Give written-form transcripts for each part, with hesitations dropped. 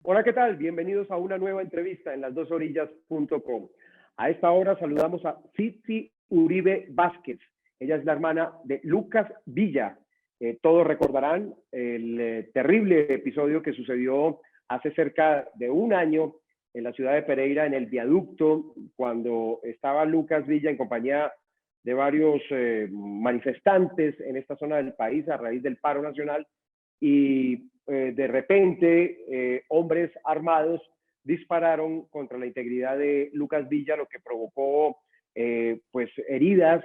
Hola, ¿qué tal? Bienvenidos a una nueva entrevista en lasdosorillas.com. A esta hora saludamos a Tsitsi Uribe Vázquez. Ella es la hermana de Lucas Villa. Todos recordarán el terrible episodio que sucedió hace cerca de un año en la ciudad de Pereira, en el viaducto, cuando estaba Lucas Villa en compañía de varios manifestantes en esta zona del país a raíz del paro nacional y de repente hombres armados dispararon contra la integridad de Lucas Villa, lo que provocó pues heridas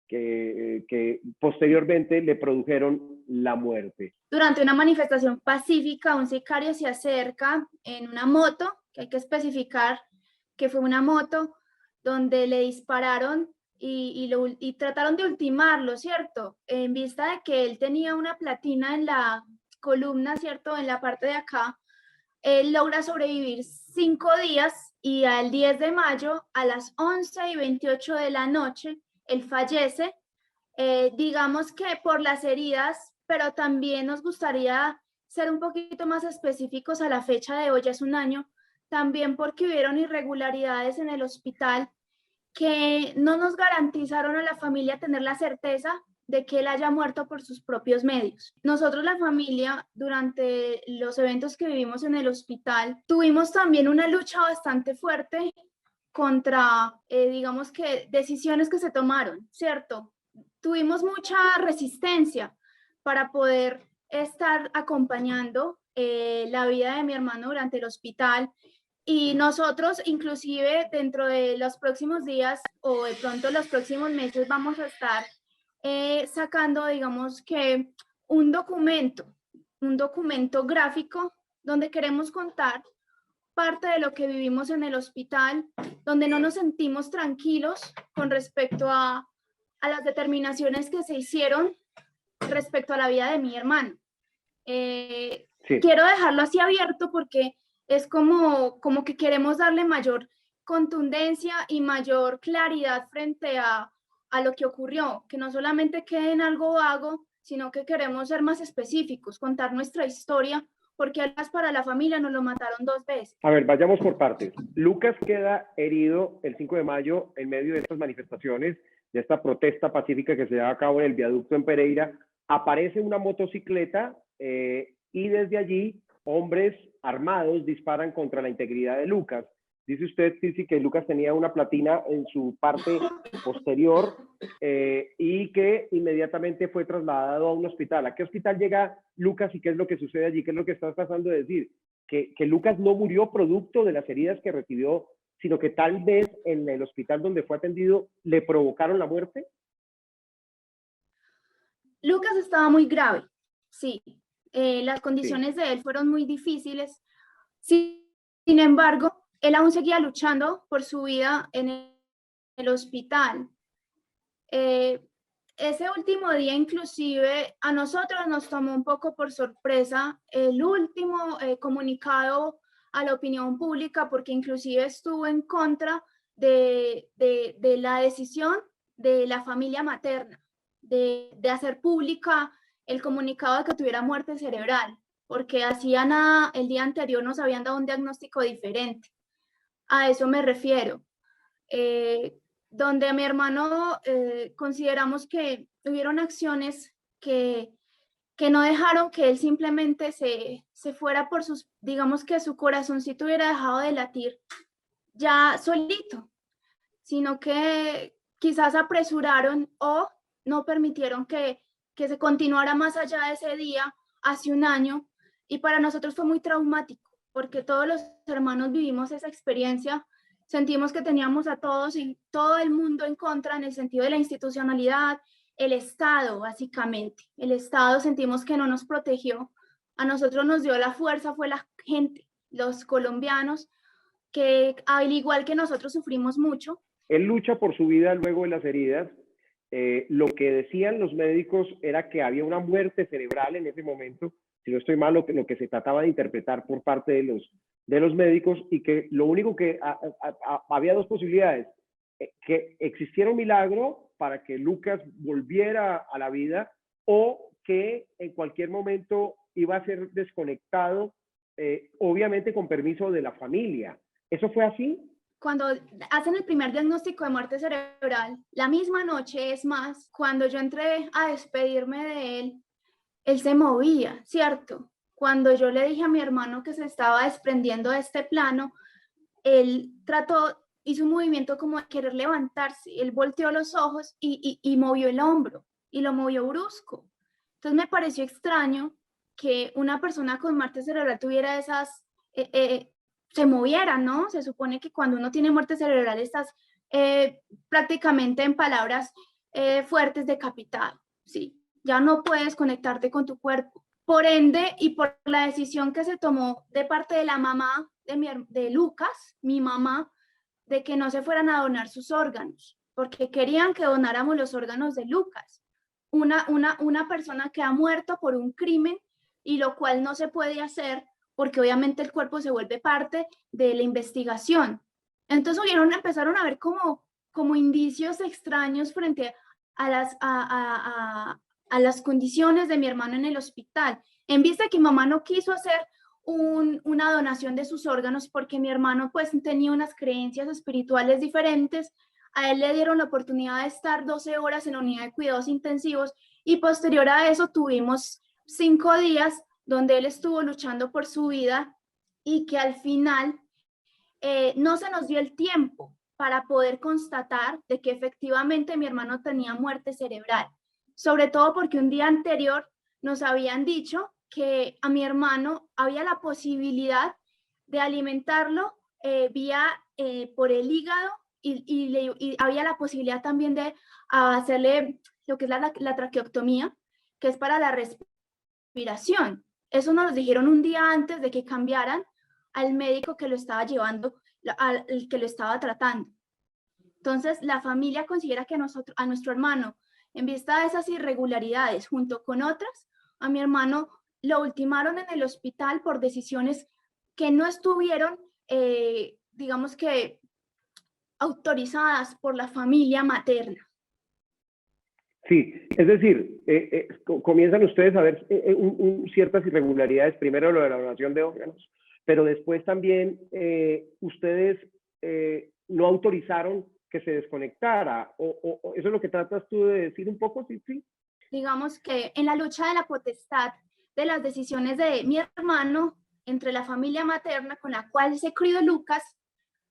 que posteriormente le produjeron la muerte. Durante una manifestación pacífica, un sicario se acerca en una moto, que hay que especificar que fue una moto, donde le dispararon y trataron de ultimarlo, ¿cierto? En vista de que él tenía una platina en la columna, ¿cierto? En la parte de acá, él logra sobrevivir 5 días y al 10 de mayo a las 11:28 de la noche, él fallece. Digamos que por las heridas, pero también nos gustaría ser un poquito más específicos a la fecha de hoy, ya es un año, también porque hubieron irregularidades en el hospital que no nos garantizaron a la familia tener la certeza de que él haya muerto por sus propios medios. Nosotros, la familia, durante los eventos que vivimos en el hospital, tuvimos también una lucha bastante fuerte contra, digamos que, decisiones que se tomaron, ¿cierto? Tuvimos mucha resistencia para poder estar acompañando la vida de mi hermano durante el hospital. Y nosotros, inclusive, dentro de los próximos días o de pronto los próximos meses, vamos a estar sacando, digamos que, un documento gráfico donde queremos contar parte de lo que vivimos en el hospital, donde no nos sentimos tranquilos con respecto a las determinaciones que se hicieron respecto a la vida de mi hermano. Sí. Quiero dejarlo así abierto porque es como que queremos darle mayor contundencia y mayor claridad frente a lo que ocurrió, que no solamente quede en algo vago, sino que queremos ser más específicos, contar nuestra historia, porque además para la familia nos lo mataron 2 veces. A ver, vayamos por partes. Lucas queda herido el 5 de mayo en medio de estas manifestaciones, de esta protesta pacífica que se lleva a cabo en el viaducto en Pereira. Aparece una motocicleta y desde allí hombres armados disparan contra la integridad de Lucas. Dice usted, Cici, que Lucas tenía una platina en su parte posterior y que inmediatamente fue trasladado a un hospital. ¿A qué hospital llega Lucas y qué es lo que sucede allí? ¿Qué es lo que estás tratando de decir? Que Lucas no murió producto de las heridas que recibió, sino que tal vez en el hospital donde fue atendido le provocaron la muerte. Lucas estaba muy grave, sí. Las condiciones de él fueron muy difíciles. Sin embargo, él aún seguía luchando por su vida en el hospital. Ese último día, inclusive, a nosotros nos tomó un poco por sorpresa el último comunicado a la opinión pública, porque inclusive estuvo en contra de la decisión de la familia materna de hacer pública el comunicado de que tuviera muerte cerebral, porque hacía nada, el día anterior nos habían dado un diagnóstico diferente. A eso me refiero. Donde a mi hermano consideramos que hubieron acciones que no dejaron que él simplemente se fuera por sus, digamos que su corazoncito hubiera dejado de latir ya solito, sino que quizás apresuraron o no permitieron que se continuara más allá de ese día, hace un año, y para nosotros fue muy traumático, porque todos los hermanos vivimos esa experiencia, sentimos que teníamos a todos y todo el mundo en contra en el sentido de la institucionalidad, el Estado, básicamente. El Estado sentimos que no nos protegió, a nosotros nos dio la fuerza, fue la gente, los colombianos, que al igual que nosotros sufrimos mucho. Él lucha por su vida luego de las heridas. Lo que decían los médicos era que había una muerte cerebral en ese momento, si no estoy mal, lo que se trataba de interpretar por parte de los médicos, y que lo único que había 2 posibilidades, que existiera un milagro para que Lucas volviera a la vida, o que en cualquier momento iba a ser desconectado obviamente con permiso de la familia. ¿Eso fue así? Cuando hacen el primer diagnóstico de muerte cerebral, la misma noche, es más, cuando yo entré a despedirme de él se movía, ¿cierto? Cuando yo le dije a mi hermano que se estaba desprendiendo de este plano, él hizo un movimiento como de querer levantarse, él volteó los ojos y movió el hombro, y lo movió brusco. Entonces me pareció extraño que una persona con muerte cerebral tuviera se moviera, ¿no? Se supone que cuando uno tiene muerte cerebral estás prácticamente, en palabras fuertes, decapitado, ¿sí? Ya no puedes conectarte con tu cuerpo. Por ende, y por la decisión que se tomó de parte de la mamá de Lucas, mi mamá, de que no se fueran a donar sus órganos, porque querían que donáramos los órganos de Lucas, una persona que ha muerto por un crimen, y lo cual no se puede hacer porque obviamente el cuerpo se vuelve parte de la investigación. Entonces empezaron a ver como indicios extraños frente a las condiciones de mi hermano en el hospital, en vista de que mi mamá no quiso hacer una donación de sus órganos porque mi hermano pues tenía unas creencias espirituales diferentes. A él le dieron la oportunidad de estar 12 horas en la unidad de cuidados intensivos, y posterior a eso tuvimos 5 días donde él estuvo luchando por su vida, y que al final no se nos dio el tiempo para poder constatar de que efectivamente mi hermano tenía muerte cerebral, sobre todo porque un día anterior nos habían dicho que a mi hermano había la posibilidad de alimentarlo por el hígado, y había la posibilidad también de hacerle lo que es la traqueotomía, que es para la respiración. Eso nos lo dijeron un día antes de que cambiaran al médico que lo estaba llevando, al que lo estaba tratando. Entonces, la familia considera que a nuestro hermano, en vista de esas irregularidades, junto con otras, a mi hermano lo ultimaron en el hospital por decisiones que no estuvieron, digamos que, autorizadas por la familia materna. Sí, es decir, comienzan ustedes a ver ciertas irregularidades, primero lo de la donación de órganos, pero después también ustedes no autorizaron que se desconectara, o eso es lo que tratas tú de decir un poco, sí, sí. Digamos que en la lucha de la potestad de las decisiones de mi hermano entre la familia materna con la cual se crió Lucas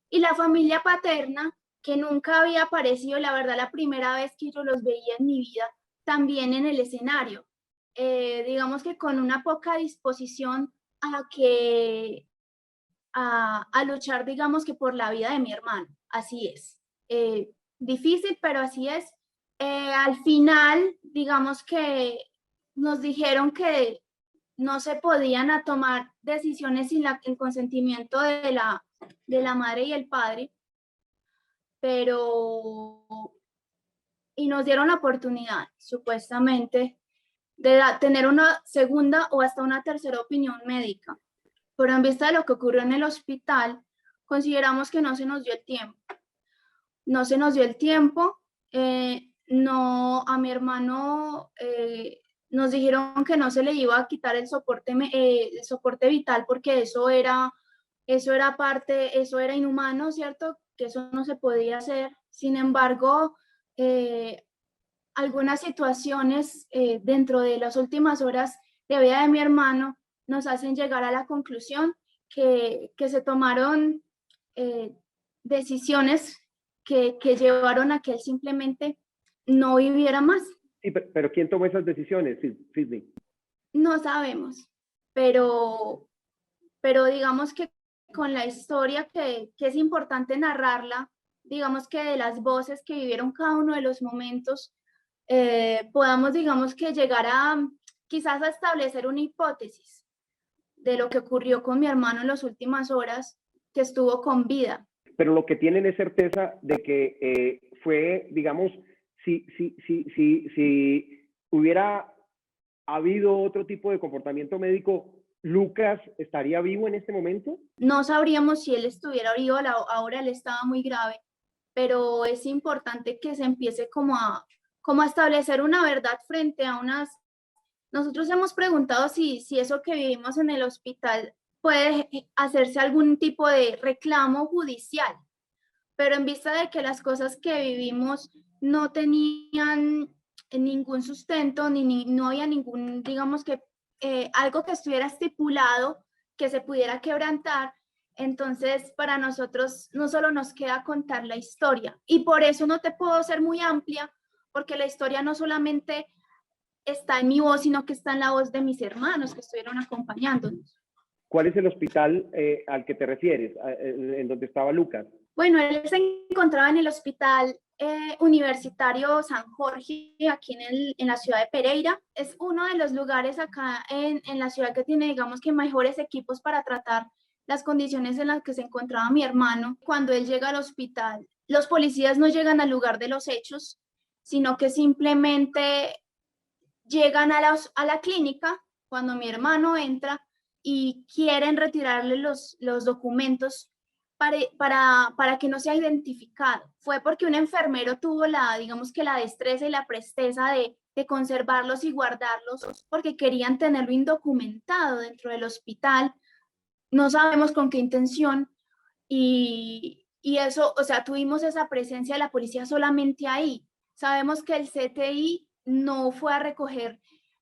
y la familia paterna, que nunca había aparecido, la verdad, la primera vez que yo los veía en mi vida, también en el escenario. Digamos que con una poca disposición a luchar, digamos que por la vida de mi hermano. Así es. Difícil, pero así es. Al final, digamos que nos dijeron que no se podían tomar decisiones sin el consentimiento de la madre y el padre, y nos dieron la oportunidad, supuestamente, de tener una segunda o hasta una tercera opinión médica. Pero en vista de lo que ocurrió en el hospital, consideramos que no se nos dio el tiempo. No se nos dio el tiempo. No, a mi hermano nos dijeron que no se le iba a quitar el soporte vital, porque eso era inhumano, ¿cierto? Que eso no se podía hacer. Sin embargo, algunas situaciones dentro de las últimas horas de vida de mi hermano nos hacen llegar a la conclusión que se tomaron decisiones que llevaron a que él simplemente no viviera más. Sí, pero ¿quién tomó esas decisiones, Sidney? No sabemos, pero digamos que con la historia que es importante narrarla, digamos que de las voces que vivieron cada uno de los momentos, podamos, digamos que llegar quizás a establecer una hipótesis de lo que ocurrió con mi hermano en las últimas horas que estuvo con vida. Pero lo que tienen es certeza de que fue, digamos, si hubiera habido otro tipo de comportamiento médico, ¿Lucas estaría vivo en este momento? No sabríamos si él estuviera vivo, ahora él estaba muy grave, pero es importante que se empiece como a establecer una verdad frente a unas... Nosotros hemos preguntado si eso que vivimos en el hospital puede hacerse algún tipo de reclamo judicial, pero en vista de que las cosas que vivimos no tenían ningún sustento, no había ningún, digamos que algo que estuviera estipulado que se pudiera quebrantar, entonces para nosotros no solo nos queda contar la historia, y por eso no te puedo ser muy amplia, porque la historia no solamente está en mi voz, sino que está en la voz de mis hermanos que estuvieron acompañándonos. ¿Cuál es el hospital al que te refieres, en donde estaba Lucas? Bueno, él se encontraba en el Hospital Universitario San Jorge, aquí en la ciudad de Pereira. Es uno de los lugares acá en la ciudad que tiene, digamos que mejores equipos para tratar las condiciones en las que se encontraba mi hermano. Cuando él llega al hospital, los policías no llegan al lugar de los hechos, sino que simplemente llegan a la clínica cuando mi hermano entra y quieren retirarle los documentos para que no sea identificado. Fue porque un enfermero tuvo digamos que la destreza y la presteza de conservarlos y guardarlos porque querían tenerlo indocumentado dentro del hospital. No sabemos con qué intención y eso, o sea, tuvimos esa presencia de la policía solamente ahí. Sabemos que el CTI no fue a recoger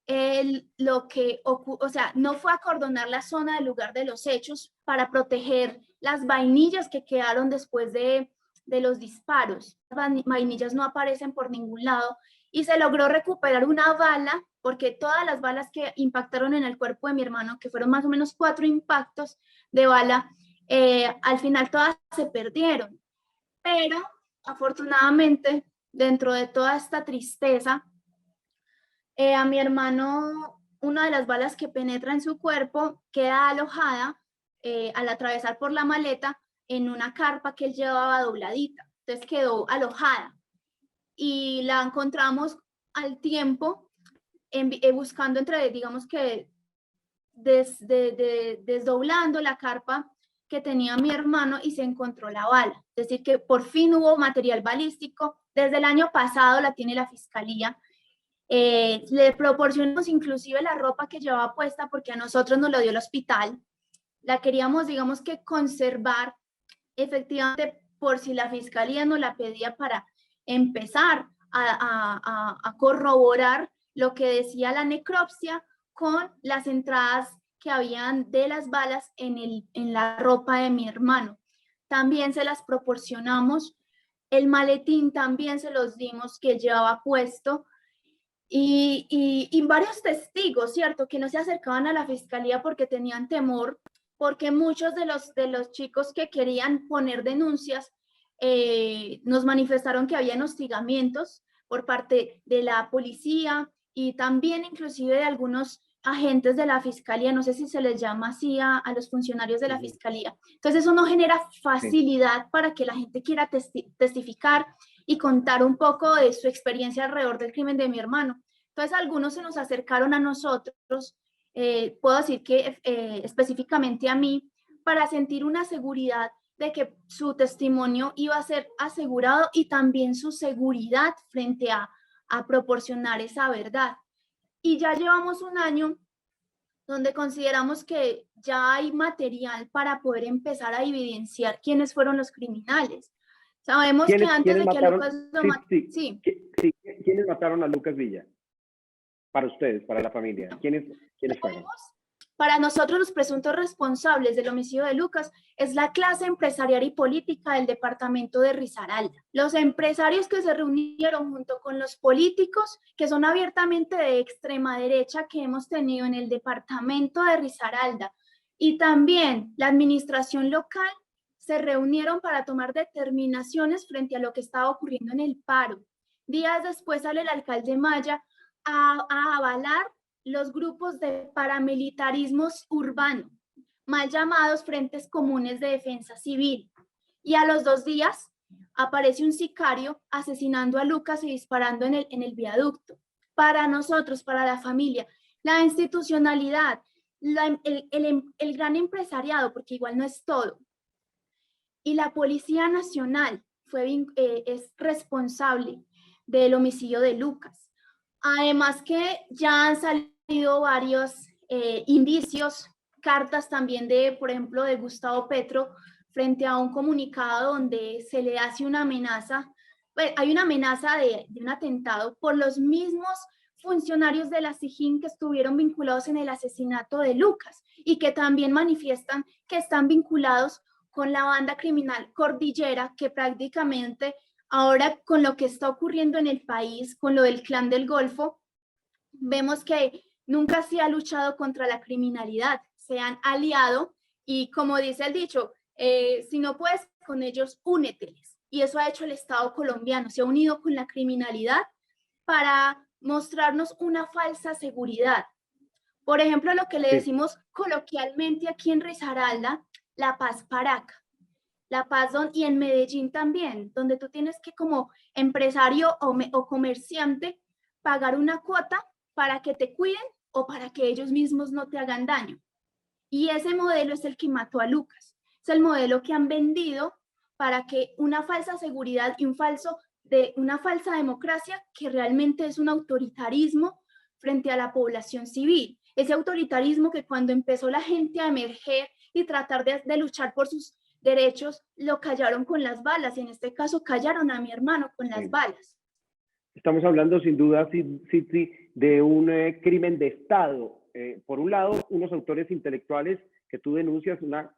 o sea, no fue a acordonar la zona del lugar de los hechos para proteger las vainillas que quedaron después de los disparos. Las vainillas no aparecen por ningún lado y se logró recuperar una bala, porque todas las balas que impactaron en el cuerpo de mi hermano, que fueron más o menos 4 impactos de bala, al final todas se perdieron. Pero afortunadamente, dentro de toda esta tristeza, a mi hermano, una de las balas que penetra en su cuerpo queda alojada al atravesar por la maleta en una carpa que él llevaba dobladita. Entonces quedó alojada y la encontramos al tiempo buscando entre, digamos que desdoblando la carpa que tenía mi hermano y se encontró la bala. Es decir, que por fin hubo material balístico. Desde el año pasado la tiene la fiscalía. Le proporcionamos inclusive la ropa que llevaba puesta porque a nosotros nos lo dio el hospital. La queríamos, digamos que conservar efectivamente por si la fiscalía nos la pedía para empezar a corroborar lo que decía la necropsia con las entradas que habían de las balas en la ropa de mi hermano. También se las proporcionamos. El maletín también se los dimos que llevaba puesto. Y varios testigos, ¿cierto? Que no se acercaban a la fiscalía porque tenían temor, porque muchos de los chicos que querían poner denuncias nos manifestaron que habían hostigamientos por parte de la policía y también inclusive de algunos agentes de la fiscalía, no sé si se les llama así a los funcionarios de la fiscalía. Entonces eso no genera facilidad para que la gente quiera testificar y contar un poco de su experiencia alrededor del crimen de mi hermano. Entonces algunos se nos acercaron a nosotros, puedo decir que específicamente a mí, para sentir una seguridad de que su testimonio iba a ser asegurado y también su seguridad frente a proporcionar esa verdad. Y ya llevamos un año donde consideramos que ya hay material para poder empezar a evidenciar quiénes fueron los criminales. Sabemos que antes de que a Lucas lo mataran, sí. ¿Quiénes mataron a Lucas Villa? Para ustedes, para la familia. ¿Quiénes fueron? Para nosotros los presuntos responsables del homicidio de Lucas es la clase empresarial y política del departamento de Risaralda. Los empresarios que se reunieron junto con los políticos que son abiertamente de extrema derecha que hemos tenido en el departamento de Risaralda y también la administración local se reunieron para tomar determinaciones frente a lo que estaba ocurriendo en el paro. Días después sale el alcalde Maya a avalar los grupos de paramilitarismos urbanos, mal llamados Frentes Comunes de Defensa Civil. Y a los 2 días aparece un sicario asesinando a Lucas y disparando en el viaducto. Para nosotros, para la familia, la institucionalidad, el gran empresariado, porque igual no es todo, y la Policía Nacional es responsable del homicidio de Lucas. Además que ya han salido varios indicios cartas también de, por ejemplo, de Gustavo Petro frente a un comunicado donde se le hace una amenaza, pues, hay una amenaza de un atentado por los mismos funcionarios de la SIJIN que estuvieron vinculados en el asesinato de Lucas y que también manifiestan que están vinculados con la banda criminal Cordillera, que prácticamente ahora con lo que está ocurriendo en el país, con lo del Clan del Golfo, vemos que nunca se ha luchado contra la criminalidad, se han aliado y como dice el dicho, si no puedes con ellos, úneteles. Y eso ha hecho el Estado colombiano, se ha unido con la criminalidad para mostrarnos una falsa seguridad. Por ejemplo, lo que le decimos coloquialmente aquí en Risaralda, la paz paraca. La Paz y en Medellín también, donde tú tienes que como empresario o comerciante pagar una cuota para que te cuiden o para que ellos mismos no te hagan daño. Y ese modelo es el que mató a Lucas. Es el modelo que han vendido para que una falsa seguridad y una falsa democracia que realmente es un autoritarismo frente a la población civil. Ese autoritarismo que cuando empezó la gente a emerger y tratar de luchar por sus derechos, lo callaron con las balas y en este caso callaron a mi hermano con las balas. Estamos hablando sin duda, Citzi, de un crimen de Estado. Por un lado, unos autores intelectuales que tú denuncias, una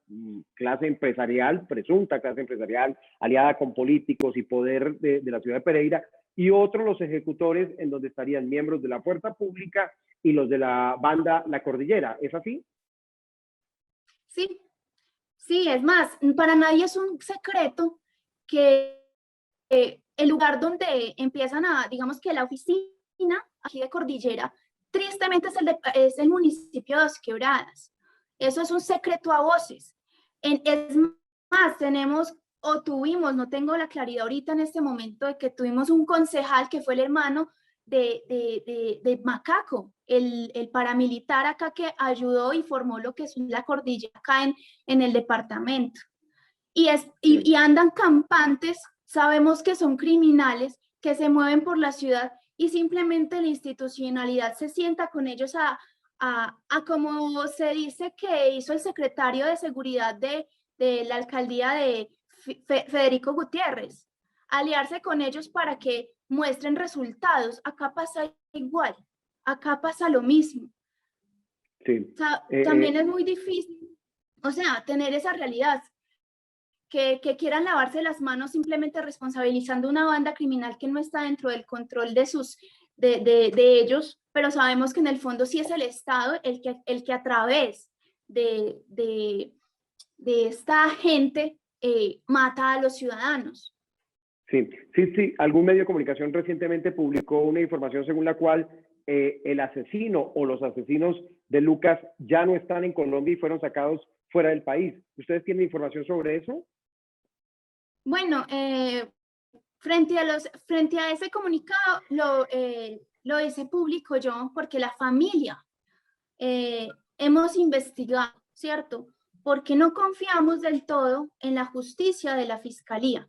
clase empresarial, presunta clase empresarial, aliada con políticos y poder de la ciudad de Pereira, y otros los ejecutores en donde estarían miembros de la fuerza pública y los de la banda La Cordillera. ¿Es así? Sí. Sí, es más, para nadie es un secreto que el lugar donde empiezan digamos que la oficina aquí de Cordillera, tristemente es el municipio de Dos Quebradas. Eso es un secreto a voces. Es más, tuvimos, no tengo la claridad ahorita en este momento, de que tuvimos un concejal que fue el hermano de Macaco, el paramilitar acá que ayudó y formó lo que es la Cordillera acá en el departamento. Y andan campantes, sabemos que son criminales, que se mueven por la ciudad y simplemente la institucionalidad se sienta con ellos a como se dice que hizo el secretario de Seguridad de la alcaldía de Federico Gutiérrez, aliarse con ellos para que muestren resultados. Acá pasa igual, acá pasa lo mismo. Sí. O sea, también es muy difícil, o sea, tener esa realidad, que quieran lavarse las manos simplemente responsabilizando una banda criminal que no está dentro del control de ellos, pero sabemos que en el fondo sí es el Estado el que a través de esta gente mata a los ciudadanos. Sí. Algún medio de comunicación recientemente publicó una información según la cual el asesino o los asesinos de Lucas ya no están en Colombia y fueron sacados fuera del país. ¿Ustedes tienen información sobre eso? Bueno, frente a ese comunicado lo hice público yo porque la familia hemos investigado, ¿cierto? Porque no confiamos del todo en la justicia de la fiscalía.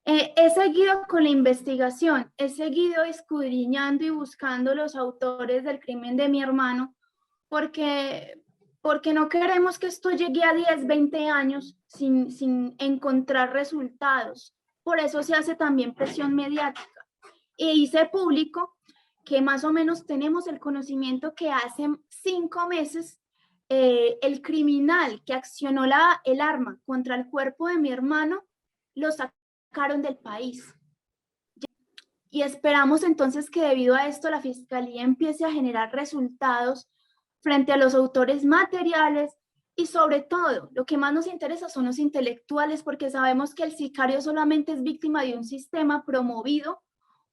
He seguido con la investigación, he seguido escudriñando y buscando los autores del crimen de mi hermano, porque no queremos que esto llegue a 10, 20 años sin encontrar resultados. Por eso se hace también presión mediática. E hice público que más o menos tenemos el conocimiento que hace 5 meses el criminal que accionó el arma contra el cuerpo de mi hermano lo sacaron del país. Y esperamos entonces que debido a esto la Fiscalía empiece a generar resultados frente a los autores materiales y sobre todo lo que más nos interesa son los intelectuales, porque sabemos que el sicario solamente es víctima de un sistema promovido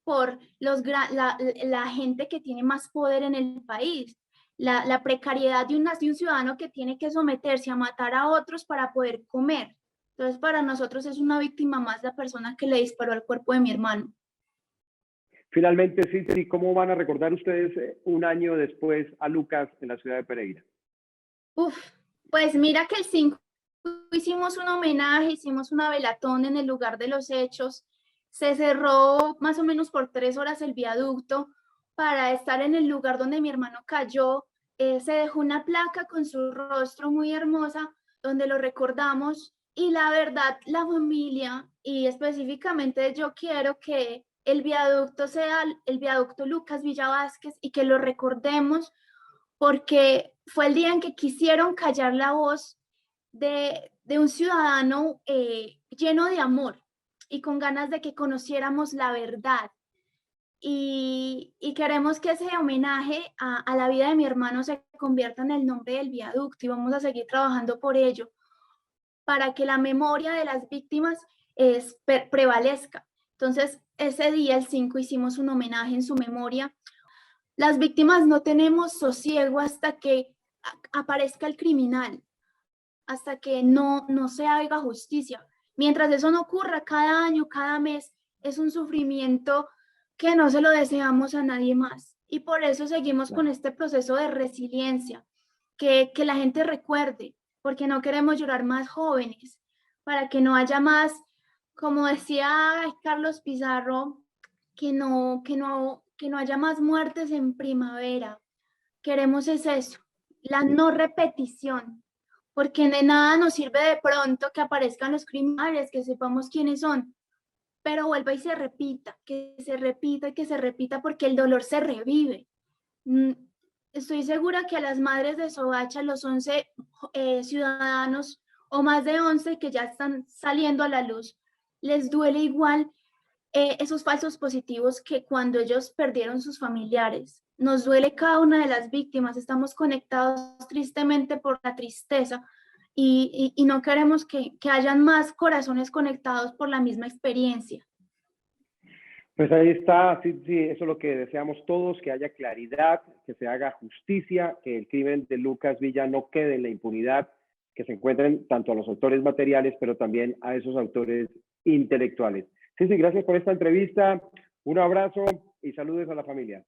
por la gente que tiene más poder en el país, la precariedad de un ciudadano que tiene que someterse a matar a otros para poder comer. Entonces para nosotros es una víctima más la persona que le disparó al cuerpo de mi hermano. Finalmente, sí, ¿cómo van a recordar ustedes un año después a Lucas en la ciudad de Pereira? Pues mira que el 5 hicimos un homenaje, hicimos una velatón en el lugar de los hechos, se cerró más o menos por 3 horas el viaducto para estar en el lugar donde mi hermano cayó se dejó una placa con su rostro muy hermosa donde lo recordamos, y la verdad, la familia y específicamente yo quiero que el viaducto sea el viaducto Lucas Villa Vázquez y que lo recordemos porque fue el día en que quisieron callar la voz de un ciudadano lleno de amor y con ganas de que conociéramos la verdad. Y queremos que ese homenaje a la vida de mi hermano se convierta en el nombre del viaducto y vamos a seguir trabajando por ello, para que la memoria de las víctimas prevalezca. Entonces, ese día, el 5, hicimos un homenaje en su memoria. Las víctimas no tenemos sosiego hasta que aparezca el criminal, hasta que no se haga justicia. Mientras eso no ocurra, cada año, cada mes, es un sufrimiento que no se lo deseamos a nadie más. Y por eso seguimos con este proceso de resiliencia, que la gente recuerde, porque no queremos llorar más jóvenes, para que no haya más, como decía Carlos Pizarro, que no haya más muertes en primavera. Queremos es eso, la no repetición, porque de nada nos sirve de pronto que aparezcan los criminales, que sepamos quiénes son, pero vuelva y se repita, que se repita y que se repita, porque el dolor se revive. Estoy segura que a las madres de Soacha, los 11 ciudadanos o más de 11 que ya están saliendo a la luz, les duele igual esos falsos positivos que cuando ellos perdieron sus familiares. Nos duele cada una de las víctimas, estamos conectados tristemente por la tristeza y no queremos que hayan más corazones conectados por la misma experiencia. Pues ahí está, sí, eso es lo que deseamos todos, que haya claridad, que se haga justicia, que el crimen de Lucas Villa no quede en la impunidad, que se encuentren tanto a los autores materiales, pero también a esos autores intelectuales. Sí, gracias por esta entrevista, un abrazo y saludos a la familia.